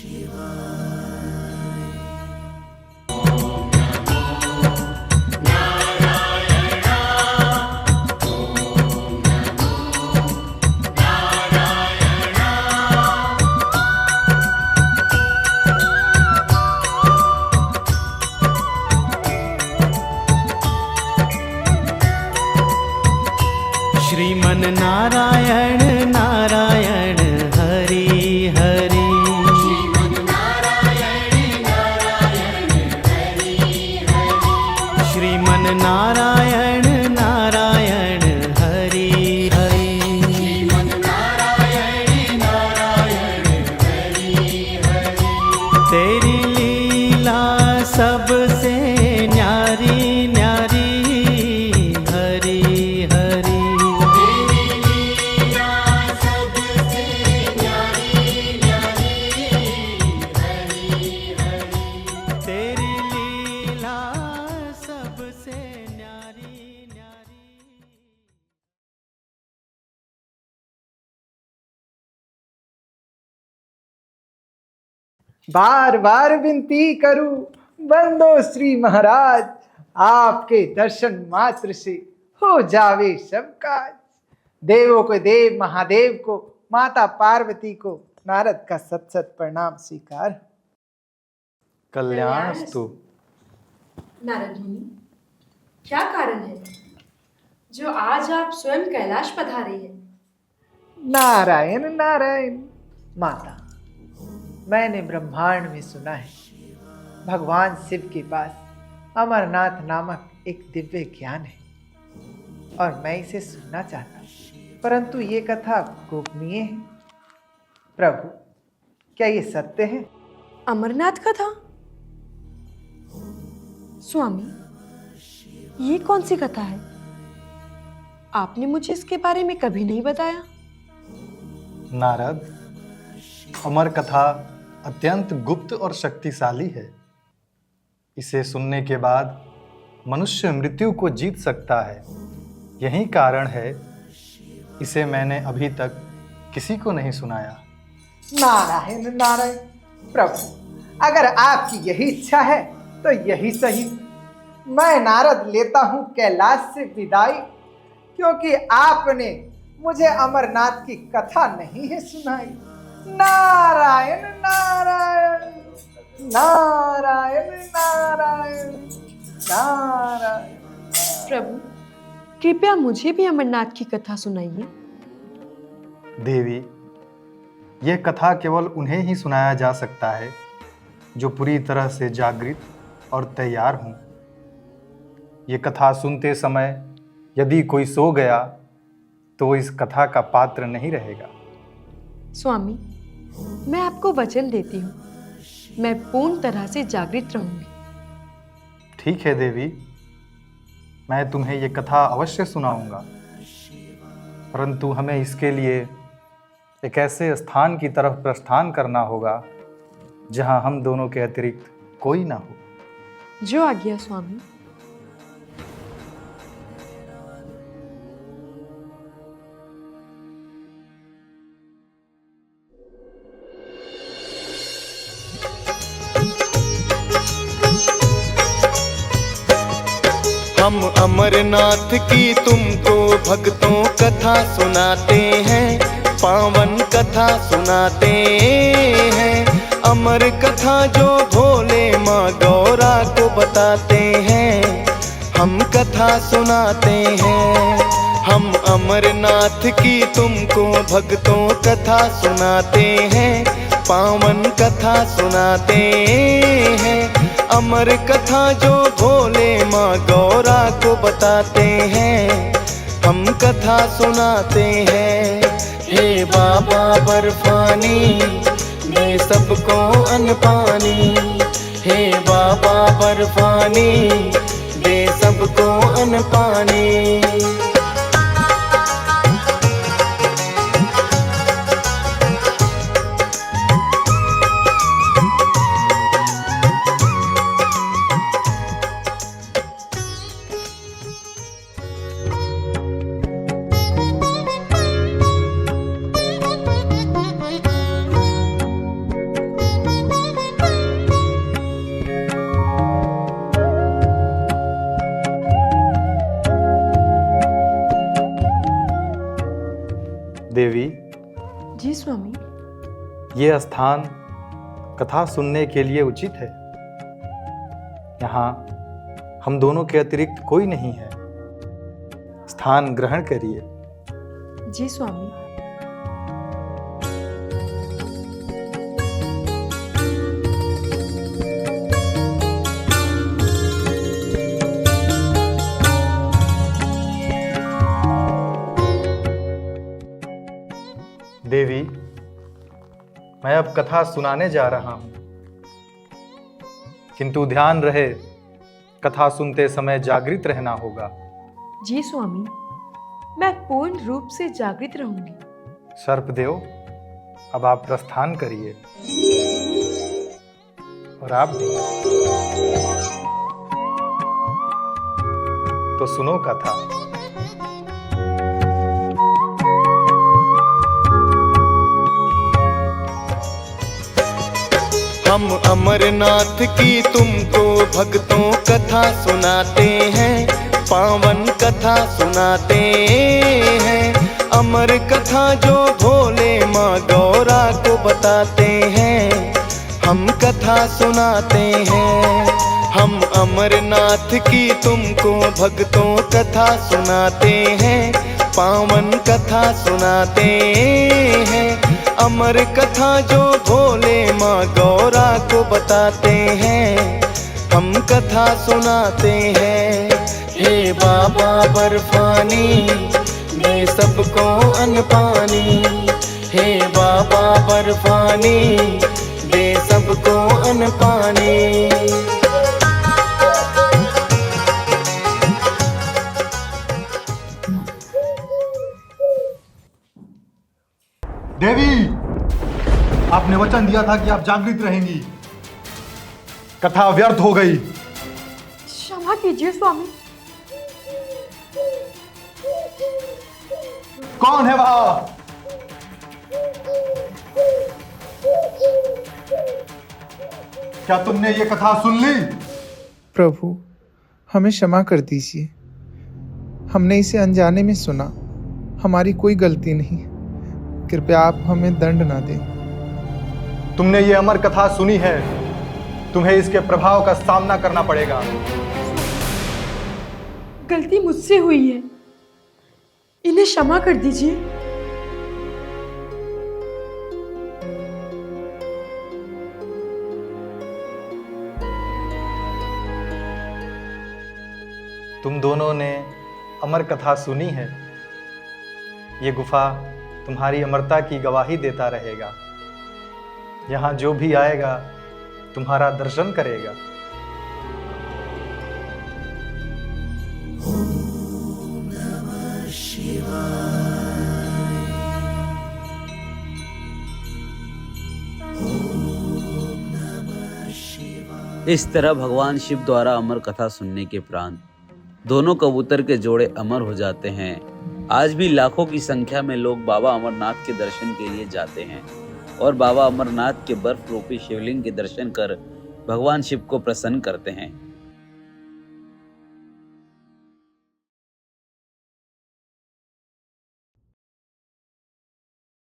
श्रीमन नारायण नारायण हरि हरि। श्रीमन नारायण नारायण हरि हरि। श्रीमन नारायण नारायण हरि हरि। श्रीमन नारायण नारायण हरि हरि। तेरी लीला सबसे न्यारी न्यारी हरि हरि। बार बार विनती करूं बंदो श्री महाराज, आपके दर्शन मात्र से हो जावे सब काज। देवों को देव महादेव को, माता पार्वती को नारद का सत सत प्रणाम स्वीकार। कल्याणस्तु। नारद मुनि, क्या कारण है जो आज आप स्वयं कैलाश पधारे हैं? नारायण नारायण। माता, मैंने ब्रह्मांड में सुना है भगवान शिव के पास अमरनाथ नामक एक दिव्य ज्ञान है और मैं इसे सुनना चाहता हूँ, परंतु ये कथा गोपनीय है। प्रभु, क्या ये सत्य है? अमरनाथ कथा? स्वामी, ये कौन सी कथा है? आपने मुझे इसके बारे में कभी नहीं बताया। नारद, अमर कथा अत्यंत गुप्त और शक्तिशाली है। इसे सुनने के बाद मनुष्य मृत्यु को जीत सकता है। यही कारण है इसे मैंने अभी तक किसी को नहीं सुनाया। नारायण नारायण। प्रभु, अगर आपकी यही इच्छा है तो यही सही। मैं नारद लेता हूँ कैलाश से विदाई, क्योंकि आपने मुझे अमरनाथ की कथा नहीं है सुनाई। नारायण नारायण नारायण नारायण नारायण। प्रभु, कृपया मुझे भी अमरनाथ की कथा सुनाइए। देवी, यह कथा केवल उन्हें ही सुनाया जा सकता है जो पूरी तरह से जागृत और तैयार हों। ये कथा सुनते समय यदि कोई सो गया तो वो इस कथा का पात्र नहीं रहेगा। स्वामी, मैं आपको वचन देती हूँ, मैं पूर्ण तरह से जागृत रहूंगी। ठीक है देवी, मैं तुम्हें ये कथा अवश्य सुनाऊंगा, परंतु हमें इसके लिए एक ऐसे स्थान की तरफ प्रस्थान करना होगा जहां हम दोनों के अतिरिक्त कोई ना हो। जो आज्ञा स्वामी। हम अमरनाथ की तुमको भक्तों कथा सुनाते हैं, पावन कथा सुनाते हैं। अमर कथा जो भोले माँ गौरा को बताते हैं, हम कथा सुनाते हैं। हम अमरनाथ की तुमको भक्तों कथा सुनाते हैं, पावन कथा सुनाते हैं। अमर कथा जो भोले माँ गौरा को बताते हैं, हम कथा सुनाते हैं। हे बाबा बर्फानी, दे सबको अन्न पानी। हे बाबा बर्फानी, दे सबको अन्न पानी। जी स्वामी। ये स्थान कथा सुनने के लिए उचित है। यहाँ हम दोनों के अतिरिक्त कोई नहीं है। स्थान ग्रहण करिए। जी स्वामी। देवी, मैं अब कथा सुनाने जा रहा हूं, किंतु ध्यान रहे कथा सुनते समय जागृत रहना होगा। जी स्वामी, मैं पूर्ण रूप से जागृत रहूंगी। सर्पदेव, अब आप प्रस्थान करिए। और आप भी। तो सुनो कथा। हम अमरनाथ की तुमको भक्तों कथा सुनाते हैं, पावन कथा सुनाते हैं। अमर कथा जो भोले माँ गौरा को बताते हैं, हम कथा सुनाते हैं। हम अमरनाथ की तुमको भक्तों कथा सुनाते हैं, पावन कथा सुनाते हैं। अमर कथा जो भोले माँ गौरा को बताते हैं, हम कथा सुनाते हैं। हे बाबा बर्फानी, दे सबको अन्न पानी। हे बाबा बर्फानी, दे सबको अन्न पानी। देवी, आपने वचन दिया था कि आप जागृत रहेंगी। कथा व्यर्थ हो गई। क्षमा कीजिए स्वामी। कौन है वहां? क्या तुमने ये कथा सुन ली? प्रभु, हमें क्षमा कर दीजिए। हमने इसे अनजाने में सुना, हमारी कोई गलती नहीं। कृपया आप हमें दंड ना दें। तुमने ये अमर कथा सुनी है, तुम्हें इसके प्रभाव का सामना करना पड़ेगा। गलती मुझसे हुई है, इन्हें क्षमा कर दीजिए। तुम दोनों ने अमर कथा सुनी है। ये गुफा तुम्हारी अमरता की गवाही देता रहेगा। यहाँ जो भी आएगा तुम्हारा दर्शन करेगा। इस तरह भगवान शिव द्वारा अमर कथा सुनने के उपरांत दोनों कबूतर के जोड़े अमर हो जाते हैं। आज भी लाखों की संख्या में लोग बाबा अमरनाथ के दर्शन के लिए जाते हैं और बाबा अमरनाथ के बर्फ रूपी शिवलिंग के दर्शन कर भगवान शिव को प्रसन्न करते हैं।